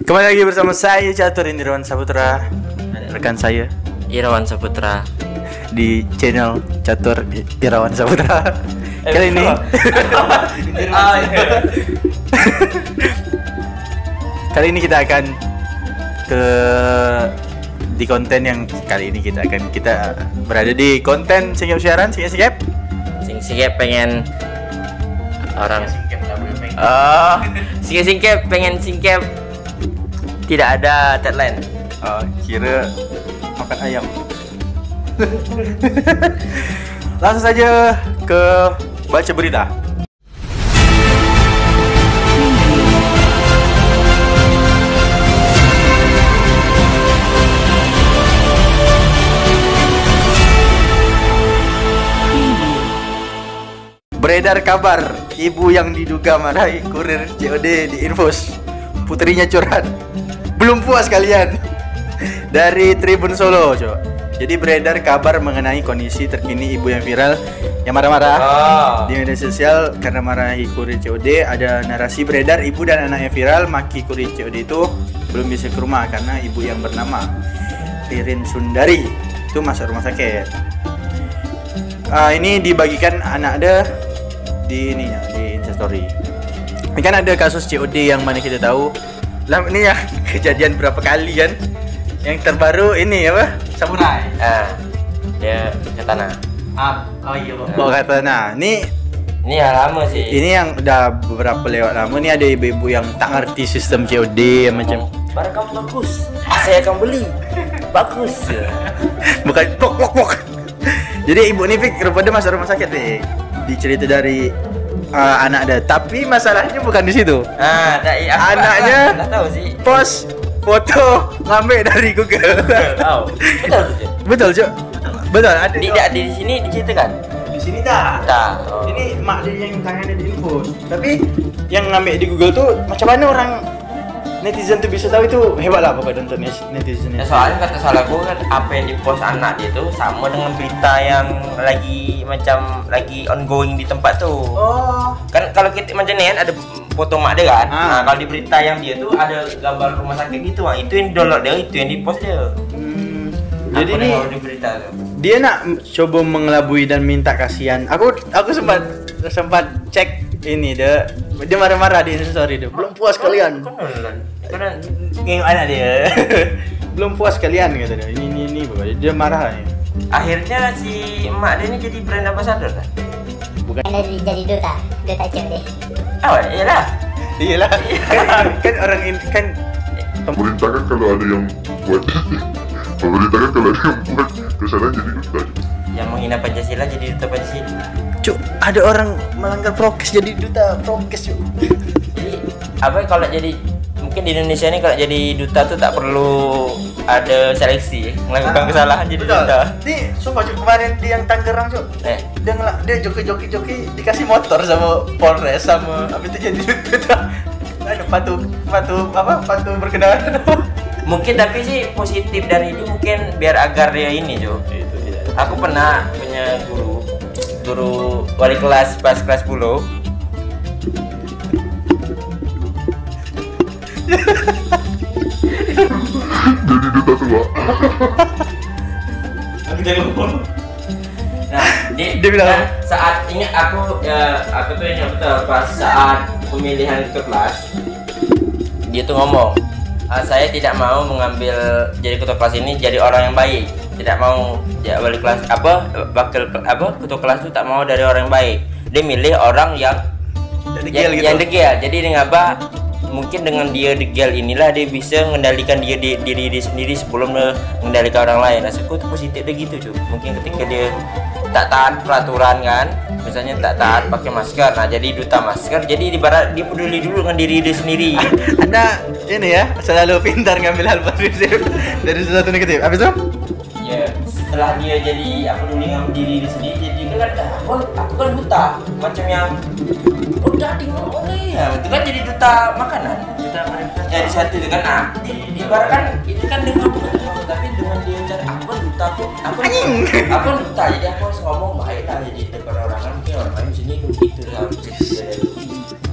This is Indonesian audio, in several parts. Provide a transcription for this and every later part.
Kembali lagi bersama saya Catur Indirawan Saputra, rekan saya Irawan Saputra di channel Catur Irawan Saputra. Kali ini kali ini kita akan di konten yang kali ini kita berada di konten singkap siaran singkap Singkep pengen orang Singkep pengen singkep tidak ada tagline. Kira makan ayam. Langsung saja ke baca berita. Beredar kabar ibu yang diduga marahi kurir COD di Infos, putrinya curhat. Belum puas kalian. Dari Tribun Solo, coba. Jadi beredar kabar mengenai kondisi terkini ibu yang viral yang marah-marah di media sosial karena marahi kurir COD. Ada narasi beredar ibu dan anaknya viral maki kurir COD itu belum bisa ke rumah karena ibu yang bernama Ririn Sundari itu masuk rumah sakit. Ini dibagikan anak ada di Instastory. Ini kan ada kasus COD yang mana kita tahu. Lah ini ya kejadian berapa kali kan? Yang terbaru ini apa? Samurai. Dia katana. Iya. Oh katana. Ini yang lama sih. Ini yang udah beberapa lewat lama. Ini ada ibu-ibu yang tak ngerti sistem COD macam. Barang kamu bagus, saya akan beli. Bagus. Bukan pok. Jadi ibu ini Fik rupanya masuk rumah sakit nih. Dicerita dari anak ada, tapi masalahnya bukan di situ. Anaknya tahu sih. Post foto ngambil dari Google. Betul, Cuk. Betul. Ada di sini diceritakan. Di sini tak. Ini mak dia yang tangannya di Infos. Tapi yang ngambil di Google tuh macam mana orang netizen tuh bisa tahu itu hebat lah pokoknya untuk netizen. Ya, soalnya kata salah gue kan apa yang dipost anak dia tuh sama dengan berita yang lagi ongoing di tempat tuh. Kan kalau kita macam ni kan ada foto mak dia kan. Nah, kalau di berita yang dia tuh ada gambar rumah sakit gitu, itu yang download dia, itu yang dipost dia. Jadi ini di berita tuh. Dia nak coba mengelabui dan minta kasihan. Aku sempat cek ini dia marah-marah di Instastory dia. Belum puas kalian. Karena ngeyuk anak dia. Belum puas kalian kata dia. Ini pokoknya dia marah nih. Akhirnya si emak dia ini jadi brand ambassador kan? Bukan jadi duta COD. Iyalah. Kan orang ini kan pemerintah kan kalau ada yang buat kesalahan jadi duta. Yang menghina Pancasila jadi duta Pancasila. Cuk, ada orang melanggar prokes jadi duta prokes, Cuk. Jadi apa kalau jadi mungkin di Indonesia ini kalau jadi duta tuh tak perlu ada seleksi melakukan kesalahan jadi betul. Duta. Nih, sumpah Cuk, kemarin di yang Tangerang, Cuk. Dia joki dikasih motor sama Polres sama apa itu jadi duta. Ada patu berkendaraan. Mungkin tapi sih positif dari ini mungkin biar agar dia ini, Cuk. Itu tidak. Aku pernah punya guru wali kelas pas kelas 10. Jadi duta tua. Nah, dia bilang saat ini aku tuh ingat betul pas saat pemilihan ketua kelas dia tuh ngomong, saya tidak mau mengambil jadi ketua kelas ini jadi orang yang baik, tidak mau ya wali kelas ketua kelas itu tak mau dari orang yang baik, dia milih orang yang degil. Jadi dengan mungkin dengan dia degil inilah dia bisa mengendalikan diri dia sendiri sebelum mengendalikan orang lain. Rasanya itu positif dia gitu, Cuk. Mungkin ketika dia tak taat peraturan kan, misalnya tak taat pakai masker, nah jadi duta masker, jadi ibarat dia peduli dulu dengan diri dia sendiri. Anda ini ya selalu pintar ngambil hal positif dari sesuatu negatif. Habis itu? Ya setelah dia jadi peduli dengan diri dia sendiri, jadi dia kan aku kan duta macam yang udah ngomong ya, itu kan jadi duta makanan, duta ya di satu itu kan, nah ibarat kan itu kan dengan tapi dengan dia cari aku duta aku duta, jadi aku harus ngomong baik lah jadi depan orang kan, mungkin orang lain sini gitu lah.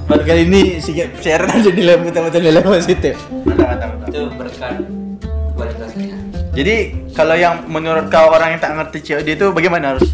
Baru kali ini siaran aja nilai betul-betul nilai positif. Mantap. Itu berkat kualitasnya. Jadi kalau yang menurut kau orang yang tak ngerti COD itu bagaimana harus?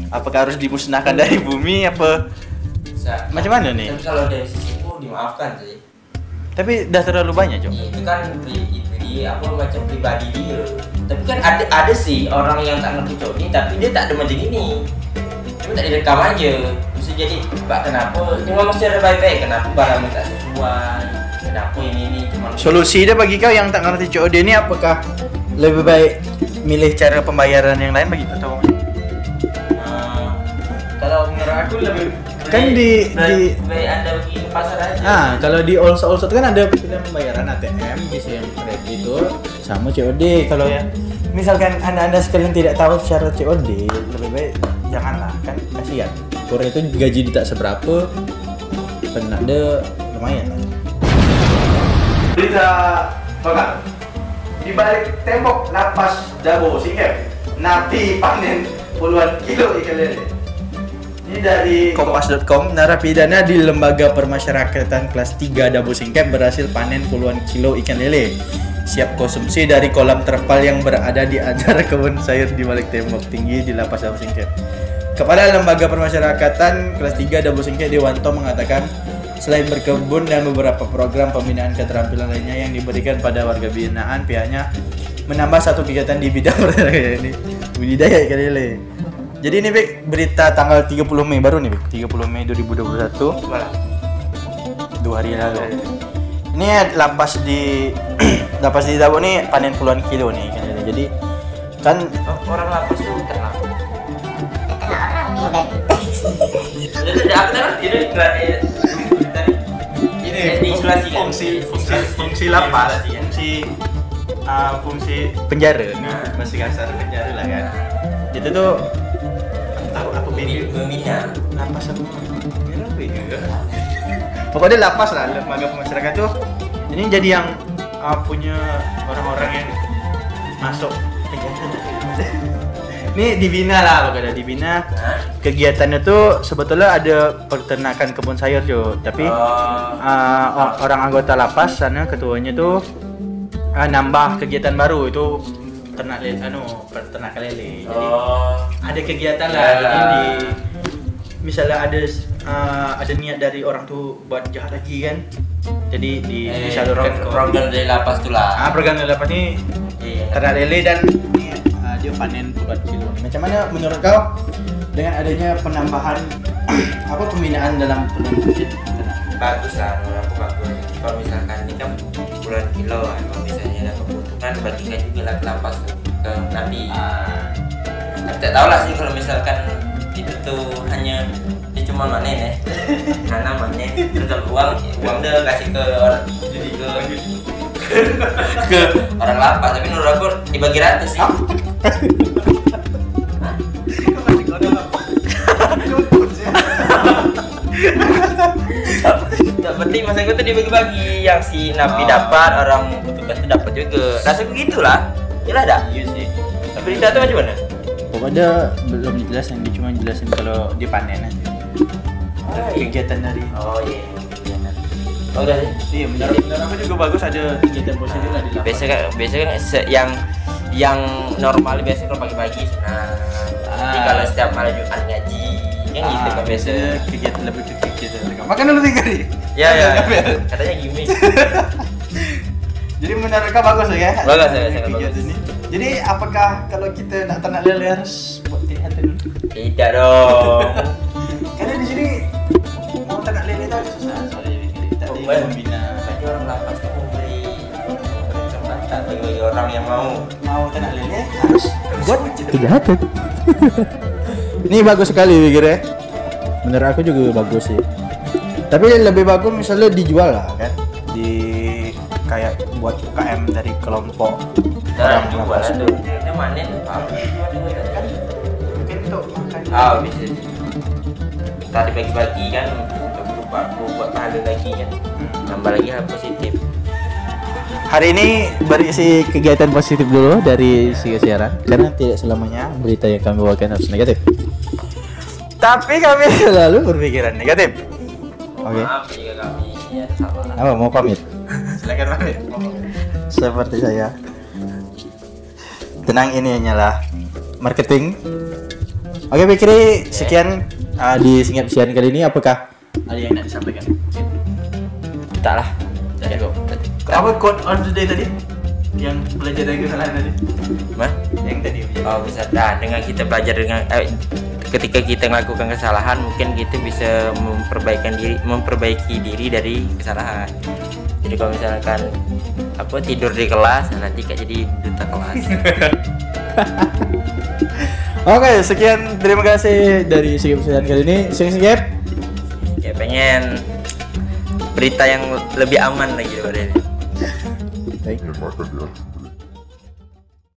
Apakah harus dimusnahkan dari bumi apa? Macam mana nih? Tapi kalau dari sisiku dimaafkan sih. Tapi udah terlalu banyak, Cok. Itu kan apa macam pribadi dia. Tapi kan ada sih orang yang tak ngerti COD tapi dia tak ada macam ini. Cuma tak direkam aja. Bisa jadi, Pak kenapa? Dia ngomong secara baik-baik. Kenapa barangnya tak sesuai? Kenapa ini cuma Solusi dia bagi kau yang tak ngerti COD ini apakah lebih baik milih cara pembayaran yang lain bagi kau atau? Kalau menurut aku lebih Kan di baik Anda pergi ke pasar aja. Kalau di All kan ada pilihan pembayaran ATM, bisa yang kredit itu sama COD. Kalau ya misalkan anda sekalian tidak tahu cara COD, lebih baik janganlah, kan kasihan. Korea itu gaji tak seberapa, kena ada lumayan lah. Berita bakal di balik tembok lapas Dabo Singkep, napi panen puluhan kilo ikan lele. Ini dari kompas.com, narapidana di Lembaga Permasyarakatan kelas 3 Dabo Singkep berhasil panen puluhan kilo ikan lele. Siap konsumsi dari kolam terpal yang berada di antara kebun sayur di balik tembok tinggi di lapas Dabo Singkep. Kepala Lembaga Permasyarakatan kelas 3 Dabo Singkep Dewanto mengatakan, selain berkebun dan beberapa program pembinaan keterampilan lainnya yang diberikan pada warga binaan, pihaknya menambah satu kegiatan di bidang ini budidaya ikan lele. Jadi ini Bek, berita tanggal 30 Mei baru nih Bek, 30 Mei 2021. 2 hari lalu. Ini lapas di Dabo nih panen puluhan kilo nih ikan lele. Jadi kan orang lapas tuh tenang. Orang nih dari ini diisolasi kan? fungsi lapas, fungsi penjara, masih kasar penjara lah kan. Itu tuh tahu apa Membina lapas apa? Pokoknya lapas lah, lembaga pemasyarakatan tuh ini jadi yang punya orang-orang yang masuk penjara. Ini dibina lah, kalau ada dibina. Kegiatannya tuh sebetulnya ada peternakan kebun sayur Jo, tapi orang anggota lapas sana ketuanya tuh nambah kegiatan baru itu ternak lele, peternakan lele. Jadi ada kegiatan lah ini misalnya ada niat dari orang tuh buat jahat lagi kan. Jadi disalurkan program dari lapas tuh lah. Program dari lapas ini ternak lele dan dia panen puluhan kilo. Macam mana menurut kau dengan adanya penambahan pembinaan dalam penernak? Bagus lah, menurut aku bagus. Kalau misalkan ini kan puluhan kilo, kalau misalnya ada kebutuhan bagikan juga lah ke lapas ke napi. Tapi tak tahu lah sih kalau misalkan itu tuh hanya dia cuma manen ya, nanam manen, terus kalau uang dia kasih ke orang, jadi ke orang lapas. Tapi menurut aku dibagi rata sih. Tak penting masa gue tuh dibagi-bagi, yang si napi dapat, orang petugas itu dapat juga. Rasa gue gitulah. Yalah dah. Iya sih. Tapi berita tuh macam mana? Pokoknya belum dijelasin, dia cuma jelasin kalau dia panen aja. Kegiatan dari iya. Oh udah sih. Iya, menurut aku juga bagus, ada kegiatan positif lah di lapas. Biasa kan yang normal biasa kalau pagi-pagi. Nanti kalau setiap malam Jumat ngaji kan gitu kan biasa. Kegiatan lebih ke kegiatan. Makan dulu 3 hari. Ya. Katanya gini. Jadi menurut kau bagus ya? Bagus ya, sangat kegiatan bagus. ini. Jadi apakah kalau kita nak ternak lele harus buat kegiatan dulu? Tidak dong. Karena di sini mau ternak lele itu agak susah soalnya kita tidak membina. Bagi orang lapas tuh memberi kesempatan bagi orang yang mau ternak lele harus buat kejahatan. Ini bagus sekali pikirnya. Menurut aku juga bagus sih. Tapi lebih bagus misalnya dijual lah kan, di kayak buat UKM dari kelompok orang jual lapas. tuh. Dia manen kan Mungkin untuk makan. Bisa. Tadi bagi-bagi kan untuk buat pahala lagi kan. Tambah lagi hal positif. Hari ini berisi kegiatan positif dulu dari si siaran, karena tidak selamanya berita yang kami bawakan harus negatif. Tapi kami selalu berpikiran negatif. Oke. Maaf jika kami ya salah. Apa mau pamit? Silakan pamit. Seperti saya. Tenang, ini hanyalah marketing. Oke, Fikri, sekian di Singap Sian kali ini. Apakah ada yang nak disampaikan? Tak lah. Jadi kok. Apa quote of the day tadi? Yang belajar dari kesalahan tadi? Mah? Yang tadi. Oh bisa. Nah, dengan kita belajar dengan ketika kita melakukan kesalahan, mungkin kita bisa memperbaiki diri dari kesalahan. Jadi kalau misalkan aku tidur di kelas, nanti Kak jadi duta kelas. Oke, sekian, terima kasih dari Singap Sian kali ini. Singap. Ya pengen berita yang lebih aman lagi daripada ini. Baik. Ya makan ya.